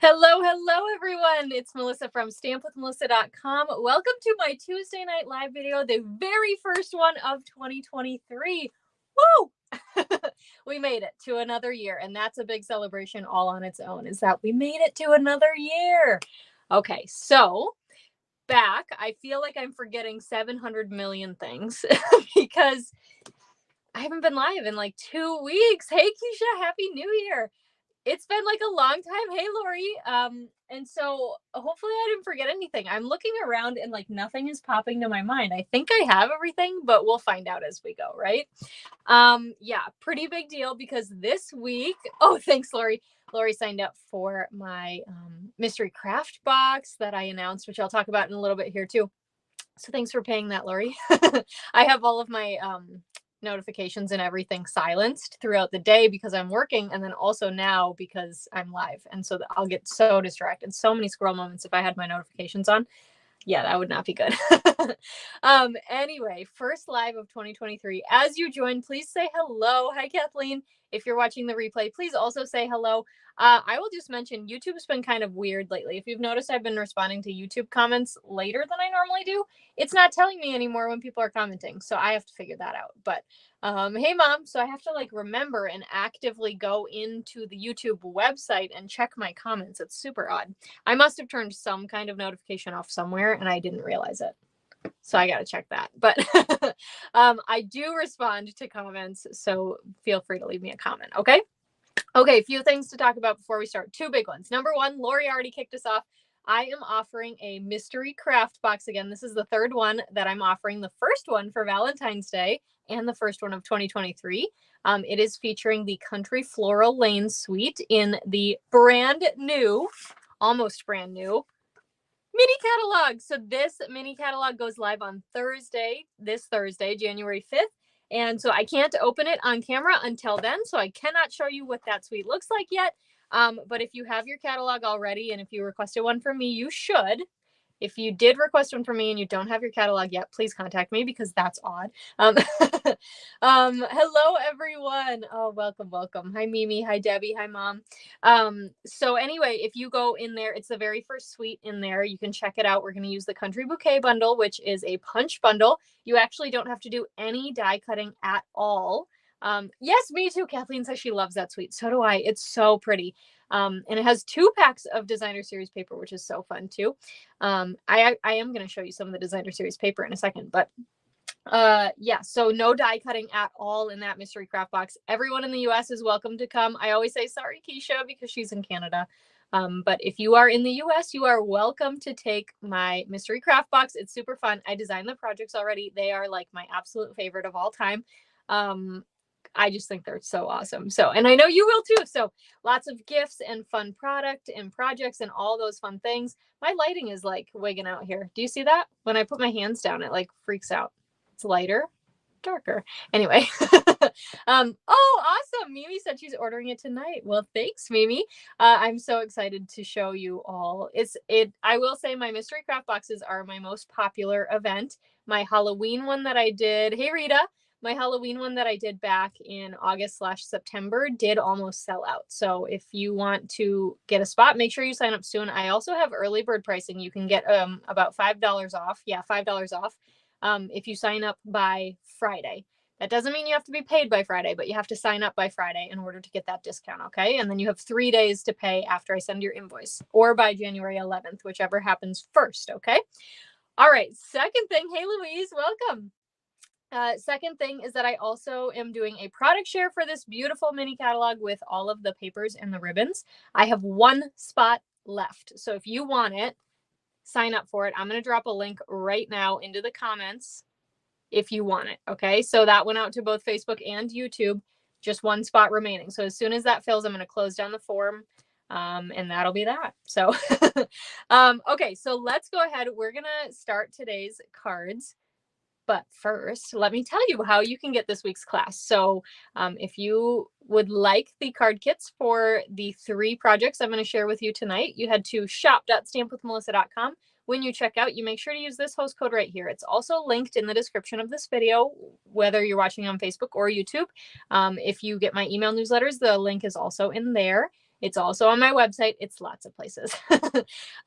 Hello, everyone. It's Melissa from stampwithmelissa.com. Welcome to my Tuesday night live video, the very first one of 2023. Woo! We made it to another year, and that's a big celebration all on its own, is that we made it to another year. Okay, so back, I feel like I'm forgetting 700 million things because I haven't been live in like 2 weeks. Hey, Keisha, Happy New Year. It's been like a long time. Hey, Lori. And so hopefully I didn't forget anything. I'm looking around and like nothing is popping to my mind. I think I have everything, but we'll find out as we go, right? Yeah, pretty big deal because this week, oh, thanks, Lori. Lori signed up for my mystery craft box that I announced, which I'll talk about in a little bit here too. So thanks for paying that, Lori. I have all of my notifications and everything silenced throughout the day because I'm working, and then also now because I'm live. And so I'll get so distracted. So many squirrel moments if I had my notifications on. Yeah, that would not be good. Anyway, first live of 2023. As you join, please say hello. Hi, Kathleen. If you're watching the replay, please also say hello. I will just mention YouTube's been kind of weird lately. If you've noticed, I've been responding to YouTube comments later than I normally do. It's not telling me anymore when people are commenting, so I have to figure that out. But hey, Mom. So I have to like remember and actively go into the YouTube website and check my comments. It's super odd. I must have turned some kind of notification off somewhere and I didn't realize it. So I got to check that. But I do respond to comments, so feel free to leave me a comment, okay? Okay, a few things to talk about before we start. Two big ones. Number one, Lori already kicked us off. I am offering a mystery craft box again. This is the third one that I'm offering. The first one for Valentine's Day and the first one of 2023. It is featuring the Country Floral Lane Suite in the brand new, almost brand new, mini catalog. So this mini catalog goes live on this Thursday, January 5th. And so I can't open it on camera until then. So I cannot show you what that suite looks like yet. But if you have your catalog already, and if you requested one from me, you should. If you did request one from me and you don't have your catalog yet, please contact me because that's odd. Hello, everyone. Oh, welcome. Hi, Mimi. Hi, Debbie. Hi, Mom. So anyway, if you go in there, it's the very first suite in there. You can check it out. We're going to use the Country Bouquet bundle, which is a punch bundle. You actually don't have to do any die cutting at all. Yes, me too. Kathleen says she loves that suite. So do I. It's so pretty. And it has 2 packs of designer series paper, which is so fun too. I am going to show you some of the designer series paper in a second, but yeah, so no die cutting at all in that mystery craft box. Everyone in the US is welcome to come. I always say sorry, Keisha, because she's in Canada. But if you are in the US, you are welcome to take my mystery craft box. It's super fun. I designed the projects already. They are like my absolute favorite of all time. I just think they're so awesome. So, and I know you will too. So lots of gifts and fun product and projects and all those fun things. My lighting is like wigging out here. Do you see that? When I put my hands down, it like freaks out. It's lighter, darker. Anyway. Oh, awesome. Mimi said she's ordering it tonight. Well, thanks, Mimi. I'm so excited to show you all. I will say my mystery craft boxes are my most popular event. My Halloween one that I did. Hey, Rita. My Halloween one that I did back in August/September did almost sell out. So if you want to get a spot, make sure you sign up soon. I also have early bird pricing. You can get about $5 off. Yeah, $5 off if you sign up by Friday. That doesn't mean you have to be paid by Friday, but you have to sign up by Friday in order to get that discount, okay? And then you have 3 days to pay after I send your invoice, or by January 11th, whichever happens first, okay? All right, second thing. Hey, Louise, welcome. Second thing is that I also am doing a product share for this beautiful mini catalog with all of the papers and the ribbons. I have 1 spot left. So if you want it, sign up for it. I'm going to drop a link right now into the comments if you want it. Okay. So that went out to both Facebook and YouTube, just 1 spot remaining. So as soon as that fills, I'm going to close down the form. And that'll be that. So, okay. So let's go ahead. We're going to start today's cards. But first, let me tell you how you can get this week's class. So if you would like the card kits for the 3 projects I'm going to share with you tonight, you head to shop.stampwithmelissa.com. When you check out, you make sure to use this host code right here. It's also linked in the description of this video, whether you're watching on Facebook or YouTube. If you get my email newsletters, the link is also in there. It's also on my website. It's lots of places.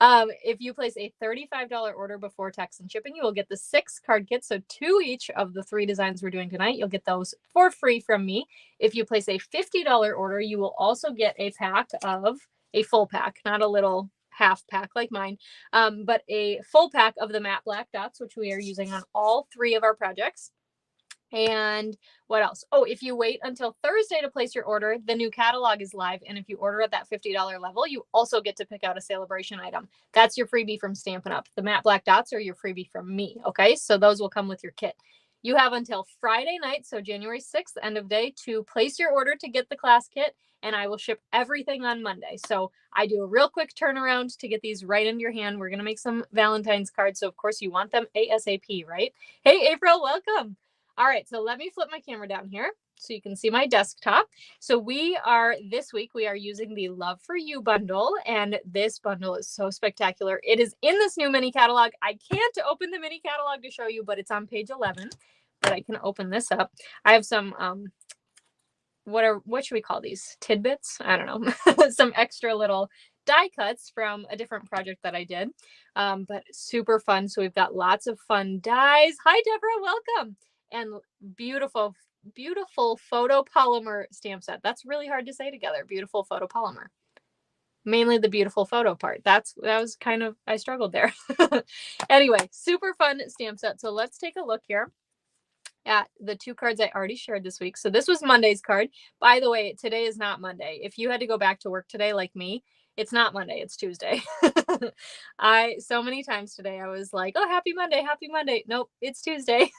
If you place a $35 order before tax and shipping, you will get the 6 card kits. So 2 each of the 3 designs we're doing tonight. You'll get those for free from me. If you place a $50 order, you will also get a full pack, not a little half pack like mine, but a full pack of the matte black dots, which we are using on all 3 of our projects. And what else? Oh, if you wait until Thursday to place your order, the new catalog is live. And if you order at that $50 level, you also get to pick out a celebration item. That's your freebie from Stampin' Up. The matte black dots are your freebie from me. Okay, so those will come with your kit. You have until Friday night, so January 6th, end of day, to place your order to get the class kit, and I will ship everything on Monday. So I do a real quick turnaround to get these right into your hand. We're going to make some Valentine's cards, so of course you want them ASAP, right? Hey, April, welcome. All right, so let me flip my camera down here so you can see my desktop. So this week, we are using the Love for You bundle, and this bundle is so spectacular. It is in this new mini catalog. I can't open the mini catalog to show you, but it's on page 11, but I can open this up. I have some, what should we call these? Tidbits? I don't know. Some extra little die cuts from a different project that I did, but super fun. So we've got lots of fun dies. Hi, Deborah, welcome. And beautiful, beautiful photopolymer stamp set. That's really hard to say together. Beautiful photopolymer. Mainly the beautiful photo part. That was kind of, I struggled there. Anyway, super fun stamp set. So let's take a look here at the 2 cards I already shared this week. So this was Monday's card. By the way, today is not Monday. If you had to go back to work today like me, it's not Monday, it's Tuesday. So many times today I was like, oh, happy Monday, happy Monday. Nope, it's Tuesday.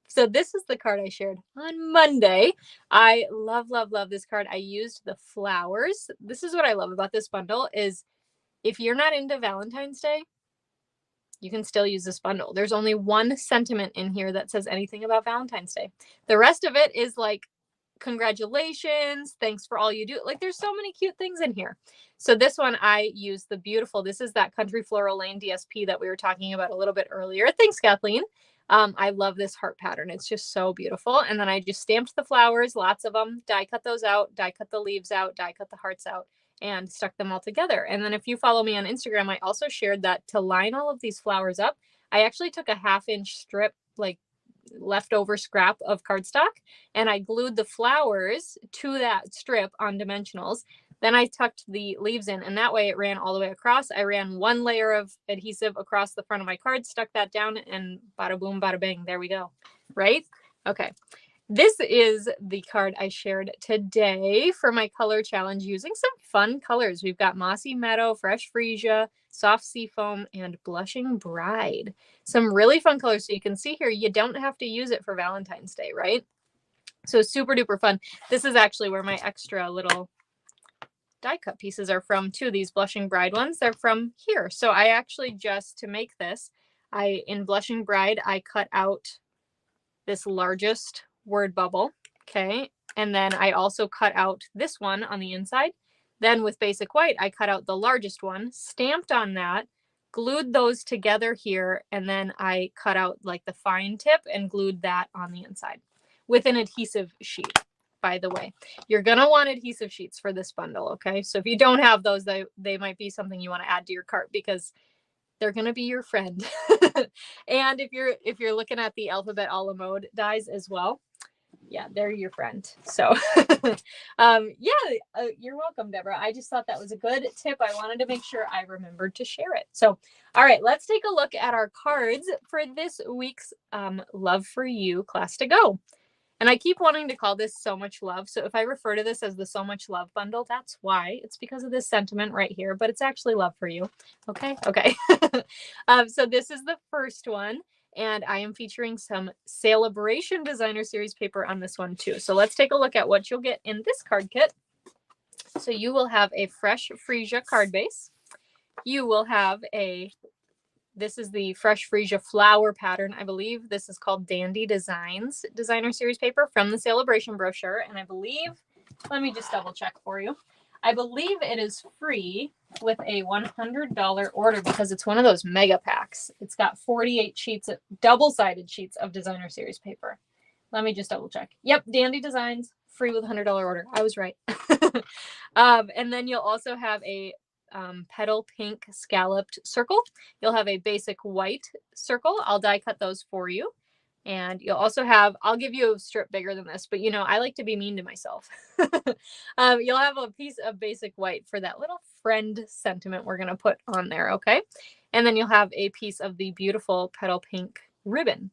So this is the card I shared on Monday. I love, love, love this card. I used the flowers. This is what I love about this bundle is if you're not into Valentine's Day, you can still use this bundle. There's only 1 sentiment in here that says anything about Valentine's Day. The rest of it is like, congratulations, thanks for all you do. Like there's so many cute things in here. So this one I use the beautiful, this is that Country Floral Lane DSP that we were talking about a little bit earlier. Thanks, Kathleen. I love this heart pattern. It's just so beautiful. And then I just stamped the flowers, lots of them, die cut those out, die cut the leaves out, die cut the hearts out, and stuck them all together. And then if you follow me on Instagram, I also shared that to line all of these flowers up, I actually took a 1/2-inch strip, like leftover scrap of cardstock, and I glued the flowers to that strip on dimensionals. Then I tucked the leaves in, and that way it ran all the way across. I ran 1 layer of adhesive across the front of my card, stuck that down, and bada boom, bada bang, there we go. Right? Okay. This is the card I shared today for my color challenge using some fun colors. We've got Mossy Meadow, Fresh Freesia, Soft Seafoam, and Blushing Bride. Some really fun colors. So you can see here, you don't have to use it for Valentine's Day, right? So super duper fun. This is actually where my extra little die cut pieces are from too. These Blushing Bride ones, they're from here. So I actually just, to make this, in Blushing Bride, I cut out this largest word bubble, okay? And then I also cut out this one on the inside. Then with Basic White, I cut out the largest one, stamped on that, glued those together here, and then I cut out like the fine tip and glued that on the inside with an adhesive sheet. By the way, you're going to want adhesive sheets for this bundle, okay? So if you don't have those, they might be something you want to add to your cart because they're going to be your friend. And if you're looking at the alphabet a la mode dies as well, yeah, they're your friend. So you're welcome, Deborah. I just thought that was a good tip. I wanted to make sure I remembered to share it. So, all right, let's take a look at our cards for this week's Love for You Class to Go. And I keep wanting to call this So Much Love. So if I refer to this as the So Much Love bundle, that's why. It's because of this sentiment right here, but it's actually love for you. Okay. Okay. So this is the first one. And I am featuring some Celebration Designer Series paper on this one too. So let's take a look at what you'll get in this card kit. So you will have a Fresh Freesia card base. You will have this is the Fresh Freesia flower pattern. I believe this is called Dandy Designs Designer Series paper from the Celebration brochure. And I believe, let me just double check for you. I believe it is free with a $100 order because it's one of those mega packs. It's got 48 sheets, double-sided sheets of Designer Series paper. Let me just double check. Yep, Dandy Designs, free with $100 order. I was right. And then you'll also have a petal pink scalloped circle. You'll have a basic white circle. I'll die cut those for you. And you'll also have, I'll give you a strip bigger than this, but you know, I like to be mean to myself. You'll have a piece of basic white for that little friend sentiment we're going to put on there. Okay. And then you'll have a piece of the beautiful petal pink ribbon.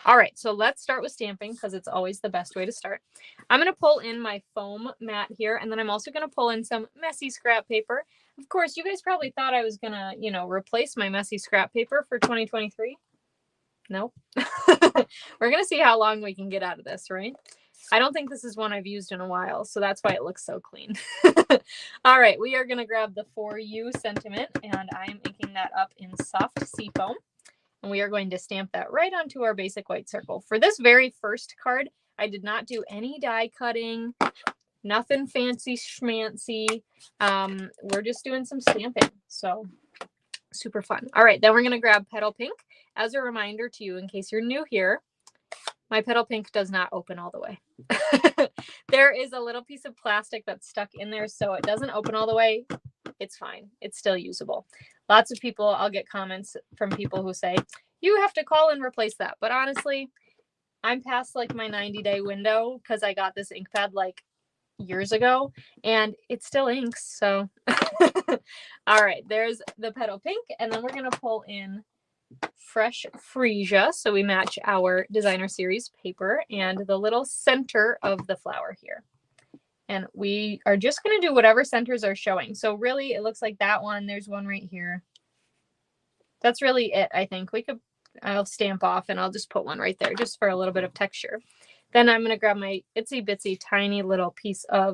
All right, so let's start with stamping because it's always the best way to start. I'm going to pull in my foam mat here, and then I'm also going to pull in some messy scrap paper. Of course, you guys probably thought I was going to, you know, replace my messy scrap paper for 2023. Nope. We're going to see how long we can get out of this, right? I don't think this is one I've used in a while, so that's why it looks so clean. All right, we are going to grab the For You sentiment, and I am inking that up in soft seafoam. And we are going to stamp that right onto our basic white circle. For this very first card, I did not do any die cutting, nothing fancy schmancy. We're just doing some stamping. So super fun. All right, then we're going to grab petal pink. As a reminder to you, in case you're new here, my petal pink does not open all the way. There is a little piece of plastic that's stuck in there, so it doesn't open all the way. It's fine. It's still usable. Lots of people, I'll get comments from people who say, you have to call and replace that. But honestly, I'm past like my 90-day window because I got this ink pad like years ago and it still inks. So, all right, there's the petal pink. And then we're going to pull in fresh freesia. So we match our designer series paper and the little center of the flower here. And we are just going to do whatever centers are showing. So really, it looks like that one. There's one right here. That's really it, I think. I'll stamp off and I'll just put one right there just for a little bit of texture. Then I'm going to grab my itsy bitsy tiny little piece of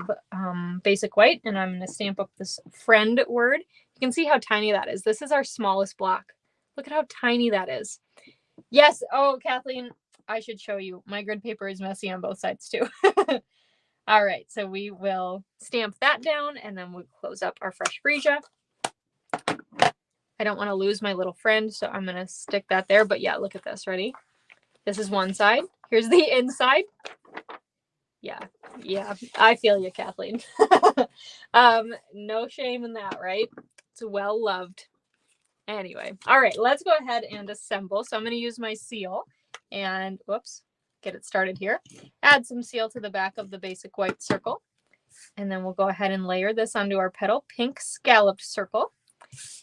basic white and I'm going to stamp up this friend word. You can see how tiny that is. This is our smallest block. Look at how tiny that is. Yes. Oh, Kathleen, I should show you. My grid paper is messy on both sides too. All right, so we will stamp that down and then we'll close up our fresh freesia. I don't want to lose my little friend, so I'm going to stick that there. But yeah, look at this. Ready? This is one side. Here's the inside. Yeah, I feel you, Kathleen. No shame in that, right? It's well loved. Anyway, all right, let's go ahead and assemble. So I'm going to use my seal and, whoops. Get it started here. Add some seal to the back of the basic white circle. And then we'll go ahead and layer this onto our petal pink scalloped circle.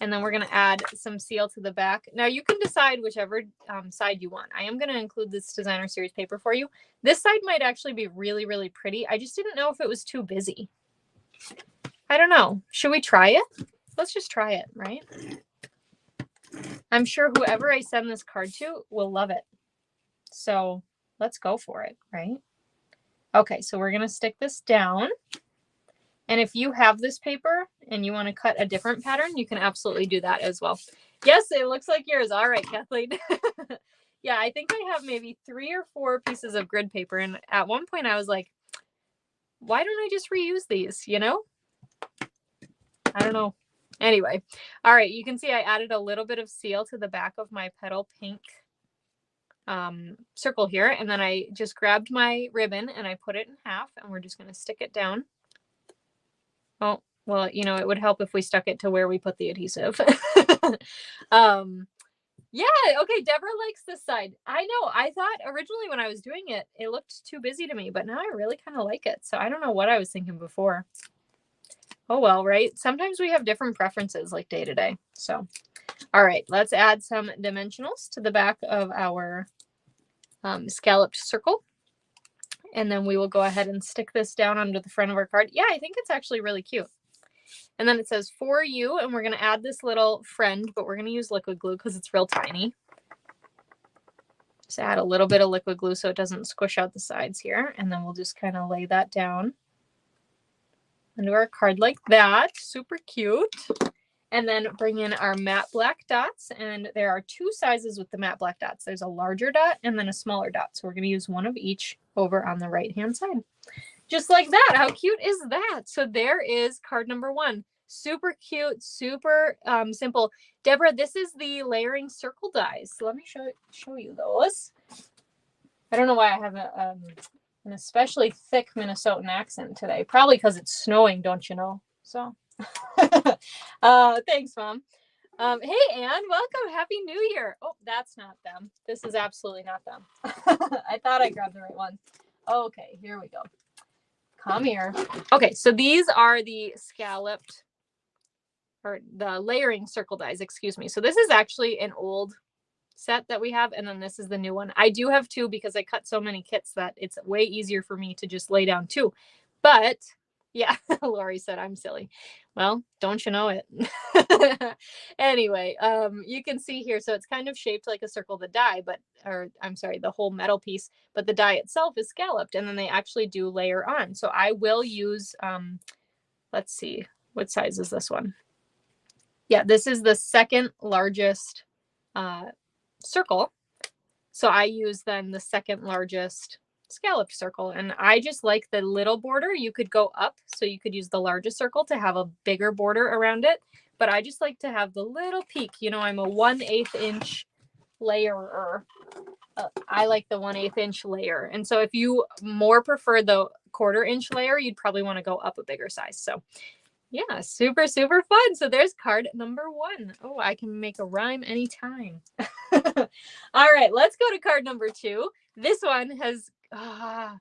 And then we're going to add some seal to the back. Now you can decide whichever side you want. I am going to include this designer series paper for you. This side might actually be really, really pretty. I just didn't know if it was too busy. I don't know. Should we try it? Let's just try it, right? I'm sure whoever I send this card to will love it. So let's go for it, right? Okay, so we're going to stick this down. And if you have this paper and you want to cut a different pattern, you can absolutely do that as well. Yes, it looks like yours. All right, Kathleen. Yeah, I think I have maybe 3 or 4 pieces of grid paper. And at one point I was like, why don't I just reuse these, you know? I don't know. Anyway, all right, you can see I added a little bit of seal to the back of my petal pink circle here. And then I just grabbed my ribbon and I put it in half and we're just going to stick it down. Oh, well, you know, it would help if we stuck it to where we put the adhesive. Yeah, okay, Deborah likes this side. I know, I thought originally when I was doing it, it looked too busy to me, but now I really kind of like it. So I don't know what I was thinking before. Oh, well, right? Sometimes we have different preferences like day to day. So, all right, let's add some dimensionals to the back of our scalloped circle. And then we will go ahead and stick this down under the front of our card. Yeah, I think it's actually really cute. And then it says For You, and we're going to add this little friend, but we're going to use liquid glue because it's real tiny. Just add a little bit of liquid glue so it doesn't squish out the sides here. And then we'll just kind of lay that down onto our card like that. Super cute. And then bring in our matte black dots. And there are 2 sizes with the matte black dots. There's a larger dot and then a smaller dot. So we're going to use one of each over on the right-hand side. Just like that. How cute is that? So there is card number 1. Super cute, super simple. Deborah, this is the layering circle dies. So let me show you those. I don't know why I have a an especially thick Minnesotan accent today, probably because it's snowing, don't you know? So, thanks, Mom. Hey, Anne, welcome. Happy New Year. Oh, that's not them. This is absolutely not them. I thought I grabbed the right one. Okay, here we go. Come here. Okay, so these are the scalloped, or the layering circle dies, excuse me. So this is actually an old set that we have, and then this is the new one. I do have two because I cut so many kits that it's way easier for me to just lay down two. But yeah, Lori said I'm silly. Well, don't you know it? Anyway, you can see here, so it's kind of shaped like a circle, the die, but, or I'm sorry, the whole metal piece, but the die itself is scalloped, and then they actually do layer on. So I will use, let's see, what size is this one? Yeah, this is the second largest circle. So I use then the second largest scalloped circle, and I just like the little border. You could go up, so you could use the largest circle to have a bigger border around it, but I just like to have the little peak. You know, I'm a 1/8 inch layerer. I like the 1/8 inch layer, and so if you more prefer the 1/4 inch layer, you'd probably want to go up a bigger size. So yeah, super, super fun. So there's card number 1. Oh, I can make a rhyme anytime. All right, let's go to card number 2. This one has, I'm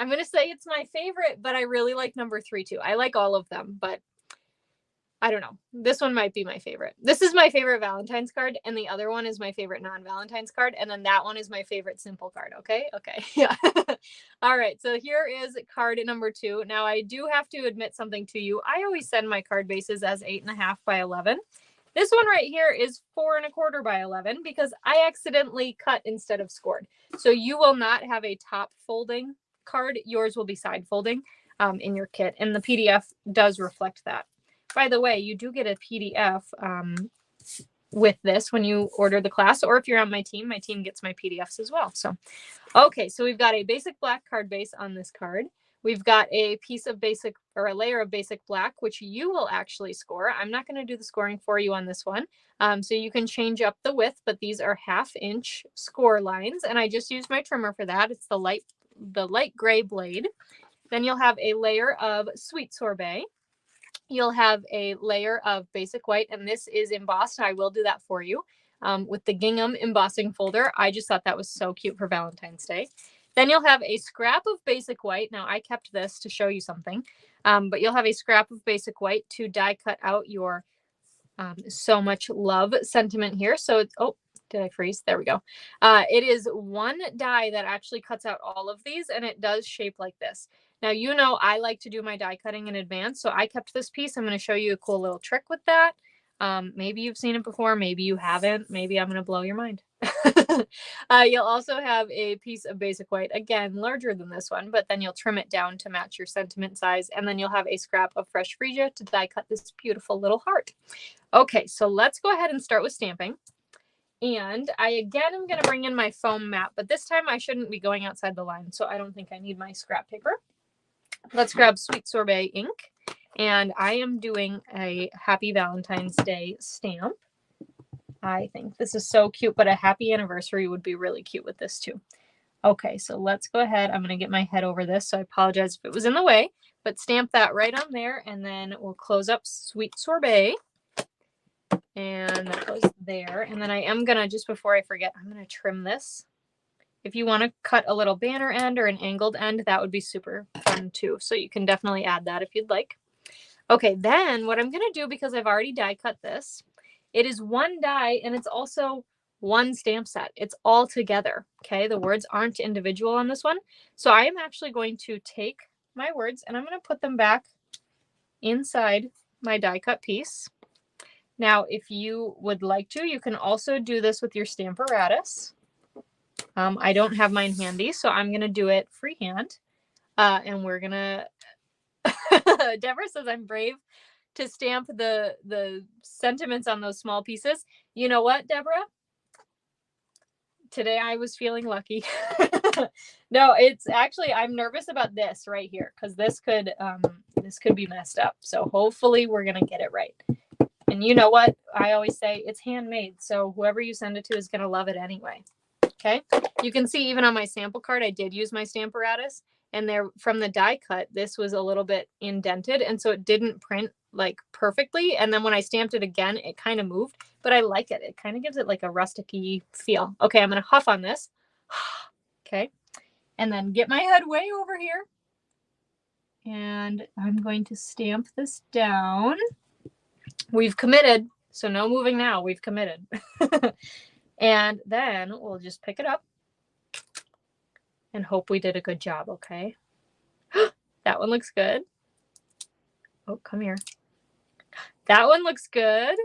going to say it's my favorite, but I really like number 3 too. I like all of them, but I don't know. This one might be my favorite. This is my favorite Valentine's card, and the other one is my favorite non-Valentine's card, and then that one is my favorite simple card, okay? Okay, yeah. All right, so here is card number 2. Now, I do have to admit something to you. I always send my card bases as 8.5 by 11. This one right here is 4.25 by 11 because I accidentally cut instead of scored. So you will not have a top folding card. Yours will be side folding in your kit, and the PDF does reflect that. By the way, you do get a PDF with this when you order the class, or if you're on my team gets my PDFs as well. So, okay, so we've got a basic black card base on this card. We've got a piece of basic, or a layer of basic black, which you will actually score. I'm not going to do the scoring for you on this one. So you can change up the width, but these are 1/2 inch score lines, and I just used my trimmer for that. It's the light gray blade. Then you'll have a layer of sweet sorbet. You'll have a layer of basic white, and this is embossed. I will do that for you with the gingham embossing folder. I just thought that was so cute for Valentine's Day. Then you'll have a scrap of basic white. Now, I kept this to show you something, but you'll have a scrap of basic white to die cut out your so much love sentiment here. So it's, oh, did I freeze? There we go. It is one die that actually cuts out all of these, and it does shape like this. Now, you know, I like to do my die cutting in advance, so I kept this piece. I'm going to show you a cool little trick with that. Maybe you've seen it before, maybe you haven't. Maybe I'm going to blow your mind. You'll also have a piece of basic white, again, larger than this one, but then you'll trim it down to match your sentiment size, and then you'll have a scrap of fresh freesia to die cut this beautiful little heart. Okay, so let's go ahead and start with stamping. And I, again, am going to bring in my foam mat, but this time I shouldn't be going outside the line, so I don't think I need my scrap paper. Let's grab Sweet Sorbet ink, and I am doing a Happy Valentine's Day stamp. I think this is so cute, but a happy anniversary would be really cute with this too. Okay, so let's go ahead. I'm going to get my head over this, so I apologize if it was in the way, but stamp that right on there, and then we'll close up Sweet Sorbet. And that goes there. And then I am going to, just before I forget, I'm going to trim this. If you want to cut a little banner end or an angled end, that would be super fun too. So you can definitely add that if you'd like. Okay, then what I'm going to do, because I've already die cut this, it is one die and it's also one stamp set. It's all together. Okay, the words aren't individual on this one. So I am actually going to take my words and I'm going to put them back inside my die cut piece. Now, if you would like to, you can also do this with your Stamparatus. I don't have mine handy, so I'm going to do it freehand. And we're going to... Deborah says I'm brave to stamp the sentiments on those small pieces. You know what, Deborah? Today I was feeling lucky. No, it's actually, I'm nervous about this right here because this could be messed up. So hopefully we're going to get it right. And you know what? I always say it's handmade. So whoever you send it to is going to love it anyway. Okay. You can see even on my sample card, I did use my Stamparatus. and there from the die cut, this was a little bit indented, and so it didn't print like perfectly. And then when I stamped it again, it kind of moved, but I like it. It kind of gives it like a rustic-y feel. Okay, I'm going to huff on this. Okay, and then get my head way over here. And I'm going to stamp this down. We've committed, so no moving now. We've committed. And then we'll just pick it up and hope we did a good job, okay? That one looks good. Oh, come here. That one looks good.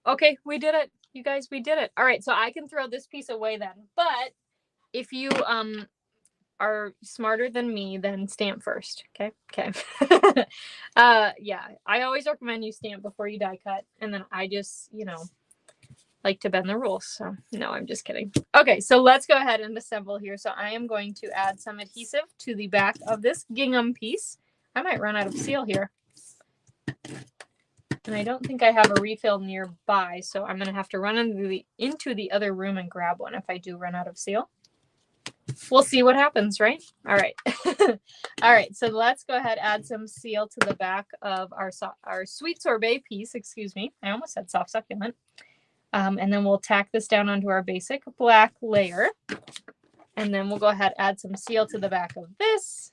Okay, we did it. You guys, we did it. All right, so I can throw this piece away then. But if you are smarter than me, then stamp first. Okay. Yeah, I always recommend you stamp before you die cut, and then I just, like to bend the rules. So no, I'm just kidding. Okay, so let's go ahead and assemble here. So I am going to add some adhesive to the back of this gingham piece. I might run out of seal here, and I don't think I have a refill nearby, so I'm gonna have to run into the other room and grab one if I do run out of seal. We'll see what happens, right? All right. All right, so let's go ahead, add some seal to the back of our sweet sorbet piece, excuse me. I almost said soft succulent. And then we'll tack this down onto our basic black layer. And then we'll go ahead, add some seal to the back of this.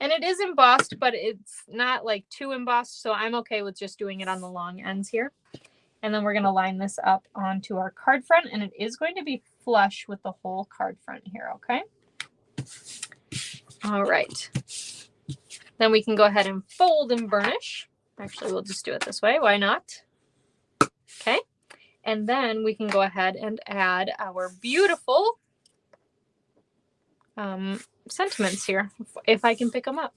And it is embossed, but it's not like too embossed, so I'm okay with just doing it on the long ends here. And then we're going to line this up onto our card front, and it is going to be flush with the whole card front here, okay? All right. Then we can go ahead and fold and burnish. Actually, we'll just do it this way. Why not? Okay. And then we can go ahead and add our beautiful sentiments here, if I can pick them up.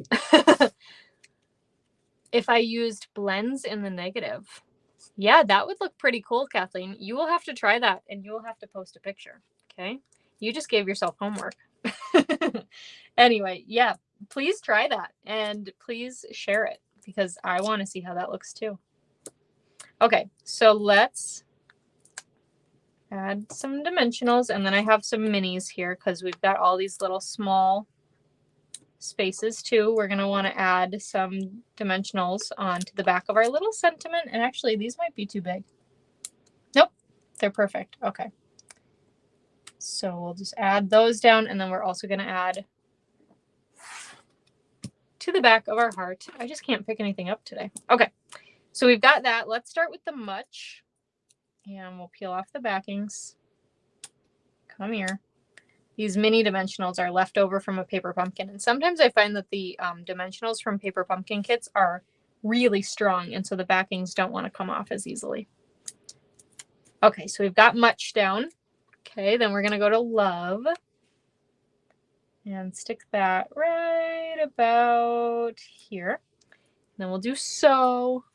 If I used blends in the negative. Yeah, that would look pretty cool, Kathleen. You will have to try that, and you will have to post a picture, okay? You just gave yourself homework. Anyway, yeah, please try that, and please share it, because I want to see how that looks too. Okay, so let's add some dimensionals, and then I have some minis here because we've got all these little small spaces too. We're going to want to add some dimensionals onto the back of our little sentiment, and actually these might be too big. Nope, they're perfect. Okay, so we'll just add those down, and then we're also going to add to the back of our heart. I just can't pick anything up today. Okay, so we've got that. Let's start with the much, and we'll peel off the backings. Come here. These mini dimensionals are left over from a paper pumpkin. And sometimes I find that the dimensionals from paper pumpkin kits are really strong, and so the backings don't want to come off as easily. Okay, so we've got much down. Okay, then we're going to go to love and stick that right about here. Then we'll do so,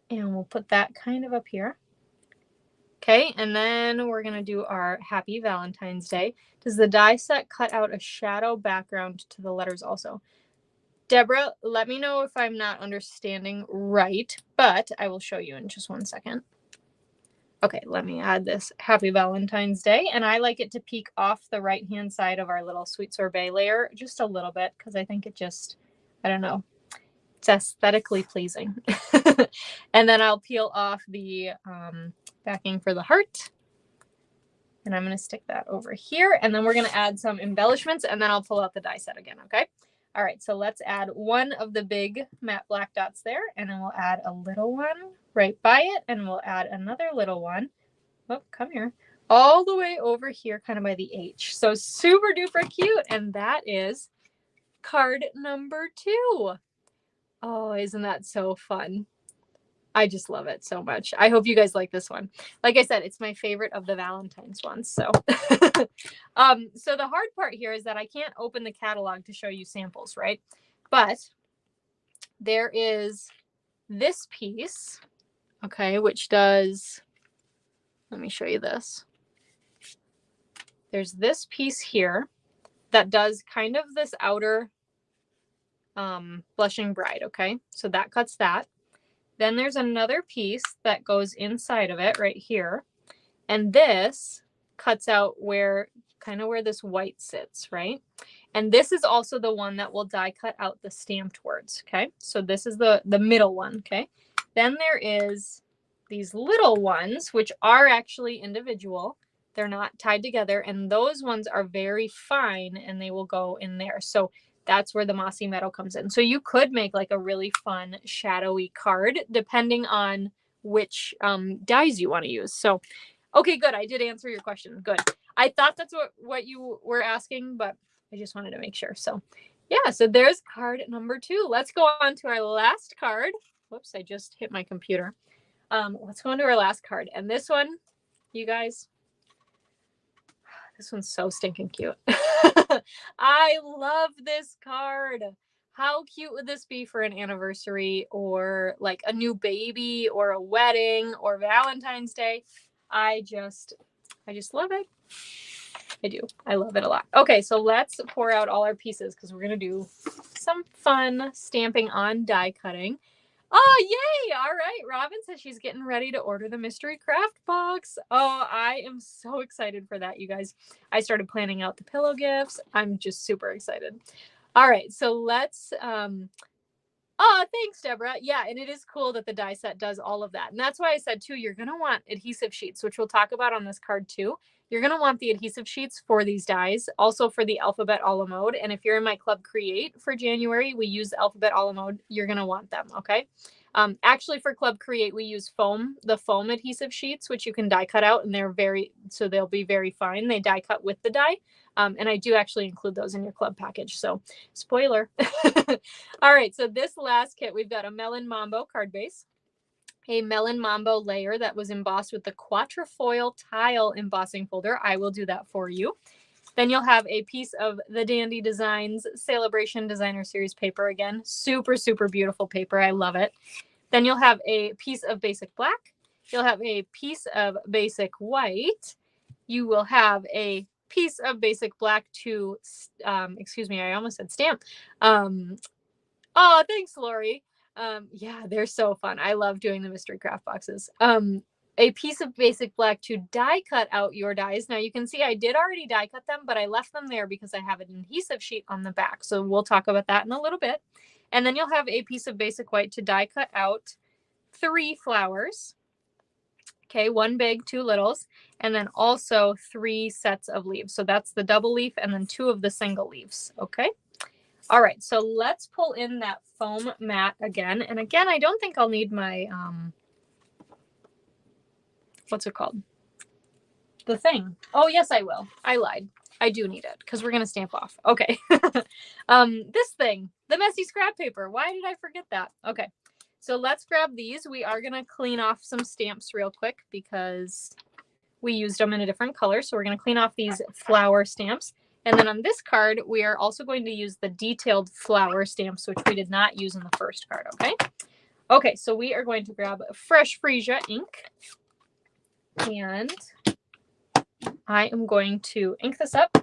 and we'll put that kind of up here. Okay, and then we're going to do our Happy Valentine's Day. Does the die set cut out a shadow background to the letters also? Deborah, let me know if I'm not understanding right, but I will show you in just one second. Okay, let me add this Happy Valentine's Day, and I like it to peek off the right-hand side of our little sweet sorbet layer just a little bit, because I think it just, I don't know, it's aesthetically pleasing. And then I'll peel off the backing for the heart, and I'm going to stick that over here, and then we're going to add some embellishments, and then I'll pull out the die set again. Okay, all right, so let's add one of the big matte black dots there, and then we'll add a little one right by it, and we'll add another little one, oh, come here, all the way over here kind of by the H. So super duper cute, and that is card number 2. Oh, isn't that so fun? I just love it so much. I hope you guys like this one. Like I said, it's my favorite of the Valentine's ones. So, so the hard part here is that I can't open the catalog to show you samples, right? But there is this piece, okay, which does, let me show you this. There's this piece here that does kind of this outer blushing bride, okay? So that cuts that. Then there's another piece that goes inside of it right here. And this cuts out where kind of where this white sits, right? And this is also the one that will die cut out the stamped words, okay? So this is the middle one, okay? Then there is these little ones, which are actually individual. They're not tied together, and those ones are very fine, and they will go in there. So that's where the mossy meadow comes in. So you could make like a really fun shadowy card depending on which dies you want to use. So, okay, good. I did answer your question. Good. I thought that's what you were asking, but I just wanted to make sure. So yeah, so there's card number 2. Let's go on to our last card. Whoops, I just hit my computer. Let's go on to our last card. And this one, you guys, this one's so stinking cute. I love this card. How cute would this be for an anniversary or like a new baby or a wedding or Valentine's Day? I just love it. I do. I love it a lot. Okay, so let's pour out all our pieces because we're going to do some fun stamping on die cutting. Oh, yay! All right. Robin says she's getting ready to order the mystery craft box. Oh, I am so excited for that, you guys. I started planning out the pillow gifts. I'm just super excited. All right, so let's oh, thanks, Deborah. Yeah, and it is cool that the die set does all of that. And that's why I said, too, you're going to want adhesive sheets, which we'll talk about on this card, too. You're going to want the adhesive sheets for these dies, also for the alphabet a la mode. And if you're in my Club Create for January, we use the alphabet a la mode. You're going to want them, okay? Actually, for Club Create, we use the foam adhesive sheets, which you can die cut out, and they'll be very fine. They die cut with the die. And I do actually include those in your club package. So spoiler. All right. So this last kit, we've got a Melon Mambo card base, a Melon Mambo layer that was embossed with the Quatrefoil tile embossing folder. I will do that for you. Then you'll have a piece of the Dandy Designs Celebration Designer Series paper again. Super, super beautiful paper. I love it. Then you'll have a piece of basic black. You'll have a piece of basic white. You will have a piece of basic black to, excuse me, I almost said stamp. Oh, thanks, Lori. Yeah, they're so fun. I love doing the mystery craft boxes. A piece of basic black to die cut out your dies. Now you can see I did already die cut them, but I left them there because I have an adhesive sheet on the back. So we'll talk about that in a little bit. And then you'll have a piece of basic white to die cut out 3 flowers. Okay, 1 big, 2 littles, and then also 3 sets of leaves. So that's the double leaf and then 2 of the single leaves. Okay. All right, so let's pull in that foam mat again. And again, I don't think I'll need my, what's it called? The thing. Oh, yes, I will. I lied. I do need it because we're going to stamp off. Okay. This thing, the messy scrap paper. Why did I forget that? Okay. So let's grab these. We are going to clean off some stamps real quick because we used them in a different color. So we're going to clean off these flower stamps. And then on this card, we are also going to use the detailed flower stamps, which we did not use in the first card, okay? Okay, so we are going to grab Fresh Freesia ink. And I am going to ink this up.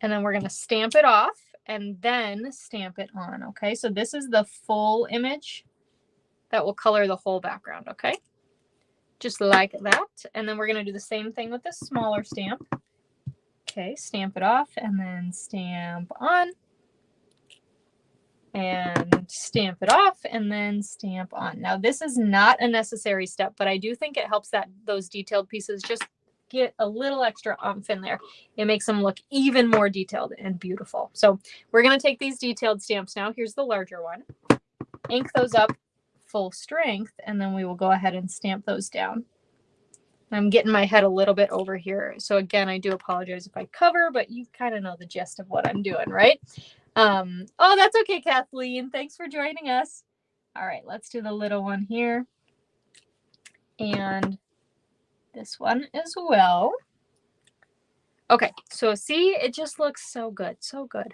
And then we're going to stamp it off and then stamp it on, okay? So this is the full image that will color the whole background, okay? Just like that. And then we're going to do the same thing with this smaller stamp. Okay, stamp it off and then stamp on. And stamp it off and then stamp on. Now, this is not a necessary step, but I do think it helps that those detailed pieces just get a little extra oomph in there. It makes them look even more detailed and beautiful. So we're going to take these detailed stamps now. Here's the larger one. Ink those up full strength, and then we will go ahead and stamp those down. I'm getting my head a little bit over here. So again, I do apologize if I cover, but you kind of know the gist of what I'm doing, right? Oh, that's okay, Kathleen. Thanks for joining us. All right, let's do the little one here. And this one as well. Okay, so see, it just looks so good, so good.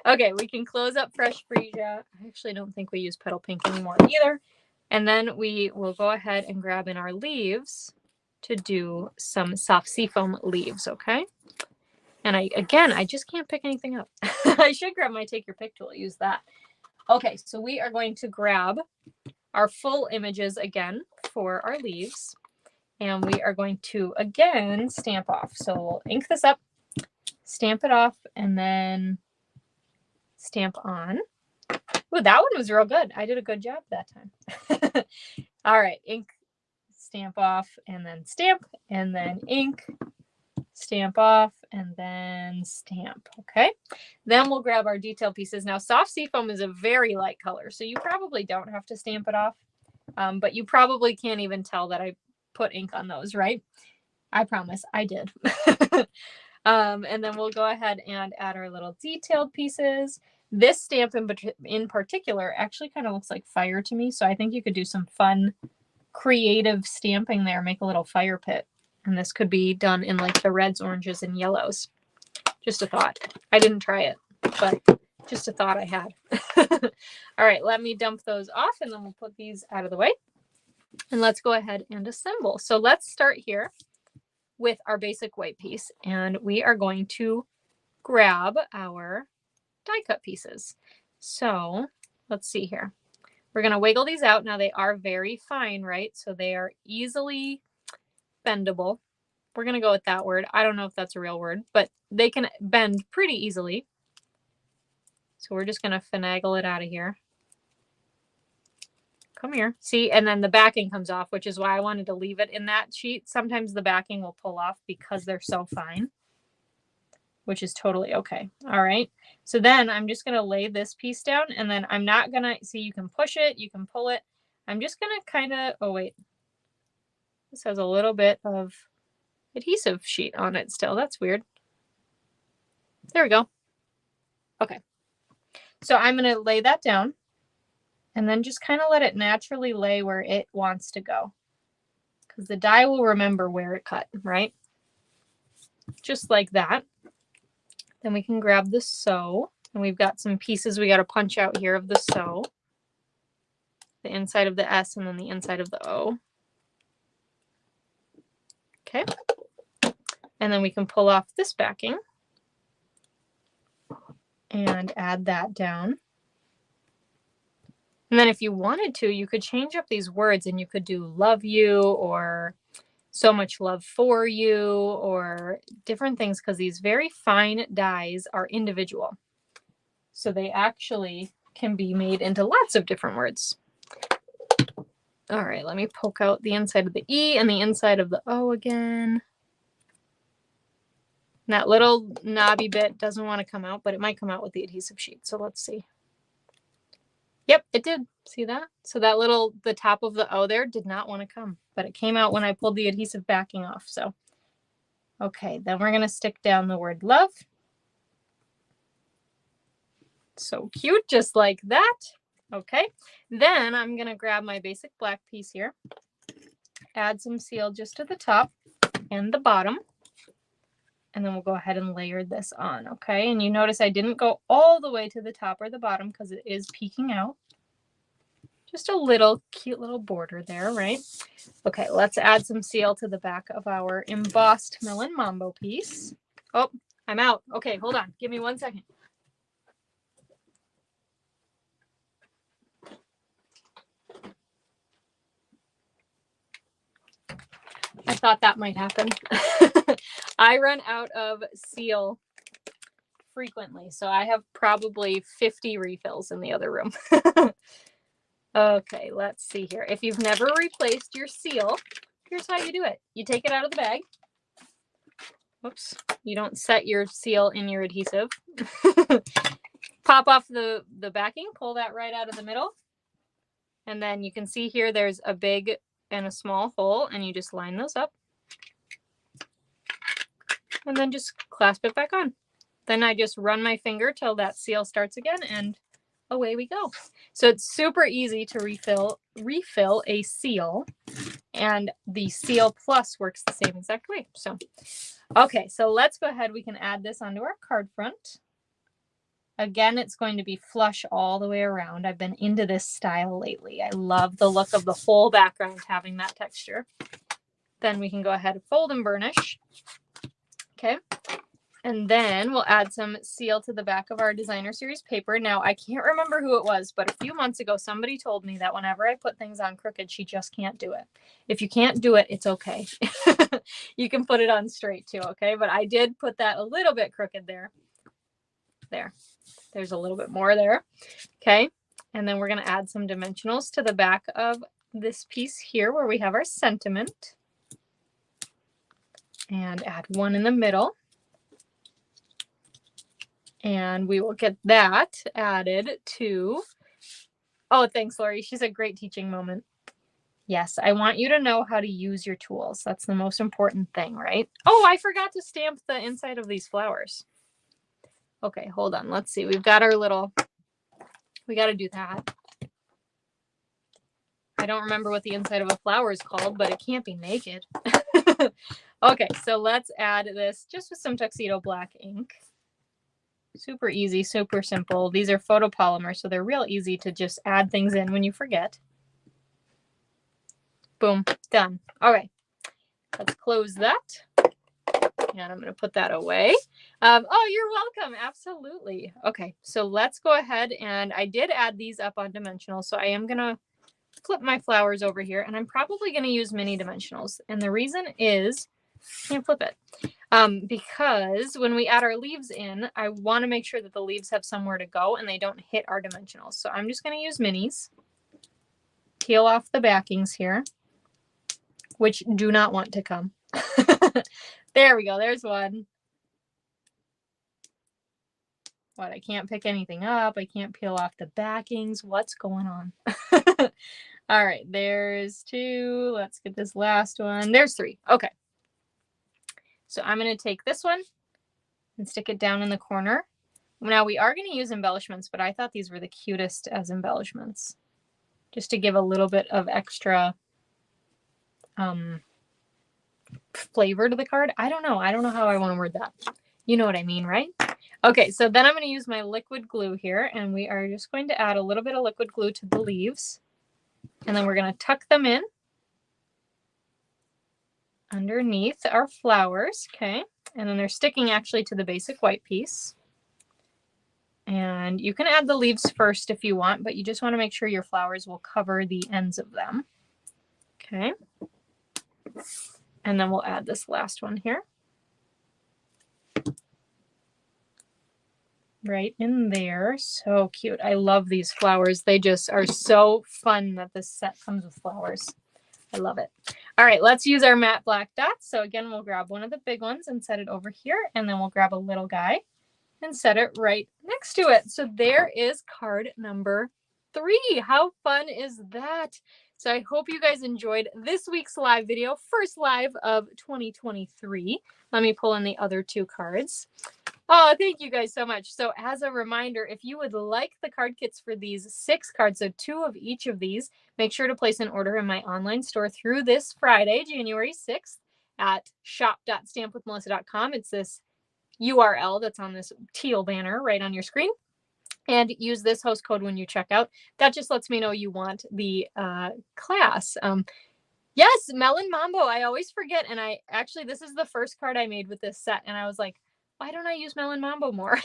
Okay, we can close up Fresh Freesia. I actually don't think we use Petal Pink anymore either. And then we will go ahead and grab in our leaves to do some soft seafoam leaves, okay? And I just can't pick anything up. I should grab my Take Your Pick tool, use that. Okay, so we are going to grab our full images again for our leaves. And we are going to, again, stamp off. So we'll ink this up, stamp it off, and then stamp on. Ooh, that one was real good. I did a good job that time. All right, ink, stamp off, and then ink, stamp off, and then stamp. Okay, then we'll grab our detail pieces. Now, soft seafoam is a very light color, so you probably don't have to stamp it off, but you probably can't even tell that I put ink on those, right? I promise I did. And then we'll go ahead and add our little detailed pieces. This stamp in particular actually kind of looks like fire to me, so I think you could do some fun creative stamping there, make a little fire pit. And this could be done in like the reds, oranges, and yellows. Just a thought. I didn't try it, but just a thought I had. All right, let me dump those off, and then we'll put these out of the way. And let's go ahead and assemble. So let's start here with our basic white piece, and we are going to grab our die cut pieces. So let's see here. We're going to wiggle these out. Now they are very fine, right? So they are easily bendable. We're going to go with that word. I don't know if that's a real word, but they can bend pretty easily. So we're just going to finagle it out of here. Come here. See, and then the backing comes off, which is why I wanted to leave it in that sheet. Sometimes the backing will pull off because they're so fine, which is totally okay. All right. So then I'm just going to lay this piece down, and then I'm not going to, see, you can push it, you can pull it. I'm just going to kind of, oh wait, this has a little bit of adhesive sheet on it still. That's weird. There we go. Okay. So I'm going to lay that down, and then just kind of let it naturally lay where it wants to go, because the die will remember where it cut, right? Just like that. Then we can grab the sew, and we've got some pieces we got to punch out here of the sew. The inside of the S and then the inside of the O. Okay. And then we can pull off this backing and add that down. And then if you wanted to, you could change up these words, and you could do love you or so much love for you or different things, because these very fine dies are individual. So they actually can be made into lots of different words. All right, let me poke out the inside of the E and the inside of the O again. And that little knobby bit doesn't want to come out, but it might come out with the adhesive sheet. So let's see. Yep, it did. See that? So that little, the top of the O there did not want to come, but it came out when I pulled the adhesive backing off. So, okay, then we're going to stick down the word love. So cute, just like that. Okay, then I'm going to grab my basic black piece here, add some seal just to the top and the bottom, and then we'll go ahead and layer this on. Okay, and you notice I didn't go all the way to the top or the bottom because it is peeking out. Just a little cute little border there, right? Okay, let's add some seal to the back of our embossed Melon Mambo piece. Oh, I'm out. Okay, hold on. Give me 1 second. I thought that might happen. I run out of seal frequently, so I have probably 50 refills in the other room. Okay, let's see here. If you've never replaced your seal, here's how you do it. You take it out of the bag. Whoops, you don't set your seal in your adhesive. Pop off the backing, pull that right out of the middle. And then you can see here there's a big and a small hole, and you just line those up. And then just clasp it back on. Then I just run my finger till that seal starts again, and away we go. So it's super easy to refill a seal, and the Seal Plus works the same exact way. So, okay, so let's go ahead. We can add this onto our card front. Again, it's going to be flush all the way around. I've been into this style lately. I love the look of the whole background having that texture. Then we can go ahead and fold and burnish. Okay, And then we'll add some seal to the back of our designer series paper. Now, I can't remember who it was, but a few months ago, somebody told me that whenever I put things on crooked, she just can't do it. If you can't do it, it's okay. You can put it on straight too, okay? But I did put that a little bit crooked there. There's a little bit more there, okay? And then we're going to add some dimensionals to the back of this piece here where we have our sentiment. And add one in the middle. And we will get that added to, oh, thanks, Lori. She's a great teaching moment. Yes, I want you to know how to use your tools. That's the most important thing, right? Oh, I forgot to stamp the inside of these flowers. Okay, hold on. Let's see. We've got our little, we got to do that. I don't remember what the inside of a flower is called, but it can't be naked. Okay, so let's add this just with some tuxedo black ink. Super easy, super simple. These are photopolymer, so they're real easy to just add things in when you forget. Boom, done. All right, let's close that. And I'm going to put that away. Oh, you're welcome. Absolutely. Okay, so let's go ahead. And I did add these up on dimensional, so I am going to flip my flowers over here, and I'm probably going to use mini dimensionals. And the reason is, I can't flip it. Because when we add our leaves in, I want to make sure that the leaves have somewhere to go and they don't hit our dimensionals. So I'm just going to use minis. Peel off the backings here, which do not want to come. There we go. There's one. What? I can't pick anything up. I can't peel off the backings. What's going on? All right. There's two. Let's get this last one. There's three. Okay. So I'm going to take this one and stick it down in the corner. Now we are going to use embellishments, but I thought these were the cutest as embellishments, just to give a little bit of extra flavor to the card. I don't know how I want to word that. You know what I mean, right? Okay, so then I'm going to use my liquid glue here, and we are just going to add a little bit of liquid glue to the leaves, and then we're going to tuck them in underneath our flowers, okay? And then they're sticking actually to the basic white piece. And you can add the leaves first if you want, but you just want to make sure your flowers will cover the ends of them. Okay. And then we'll add this last one here. Right in there. So cute. I love these flowers. They just are so fun that this set comes with flowers. I love it. All right, let's use our matte black dots. So again, we'll grab one of the big ones and set it over here, and then we'll grab a little guy and set it right next to it. So there is card number 3. How fun is that? So I hope you guys enjoyed this week's live video, first live of 2023. Let me pull in the other 2 cards. Oh, thank you guys so much. So as a reminder, if you would like the card kits for these 6 cards, so 2 of each of these, make sure to place an order in my online store through this Friday, January 6th at shop.stampwithmelissa.com. It's this URL that's on this teal banner right on your screen. And use this host code when you check out. That just lets me know you want the class. Yes, Melon Mambo. I always forget. And this is the first card I made with this set. And I was like, why don't I use Melon Mambo more?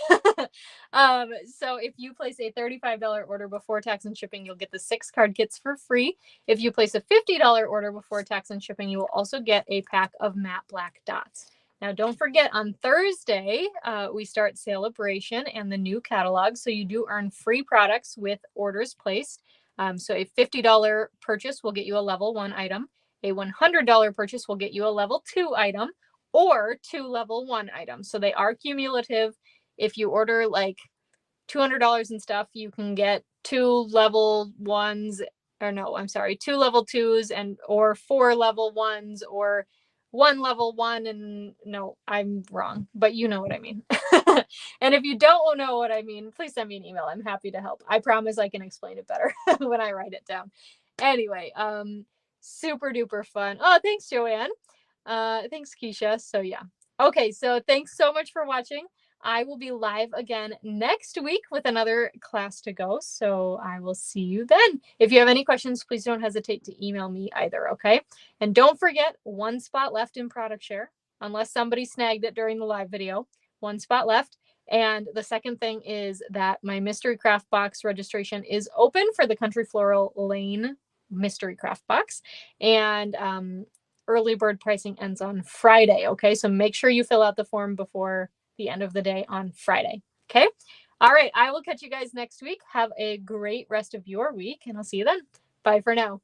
So if you place a $35 order before tax and shipping, you'll get the 6 card kits for free. If you place a $50 order before tax and shipping, you will also get a pack of matte black dots. Now, don't forget, on Thursday, we start Celebration and the new catalog. So you do earn free products with orders placed. So a $50 purchase will get you a level 1 item. A $100 purchase will get you a level 2 item, or 2 level 1 items. So they are cumulative. If you order like $200 and stuff, you can get 2 level 1s, or no, I'm sorry, 2 level 2s or 4 level 1s, or 1 level 1, and no, I'm wrong, but you know what I mean. And if you don't know what I mean, please send me an email. I'm happy to help. I promise I can explain it better when I write it down. Anyway, super duper fun. Oh, thanks, Joanne. Thanks, Keisha. So yeah. Okay, so thanks so much for watching. I will be live again next week with another class to go. So I will see you then. If you have any questions, please don't hesitate to email me either, okay? And don't forget, 1 spot left in product share, unless somebody snagged it during the live video. 1 spot left. And the second thing is that my mystery craft box registration is open for the Country Floral Lane mystery craft box. And early bird pricing ends on Friday. Okay. So make sure you fill out the form before the end of the day on Friday. Okay. All right. I will catch you guys next week. Have a great rest of your week, and I'll see you then. Bye for now.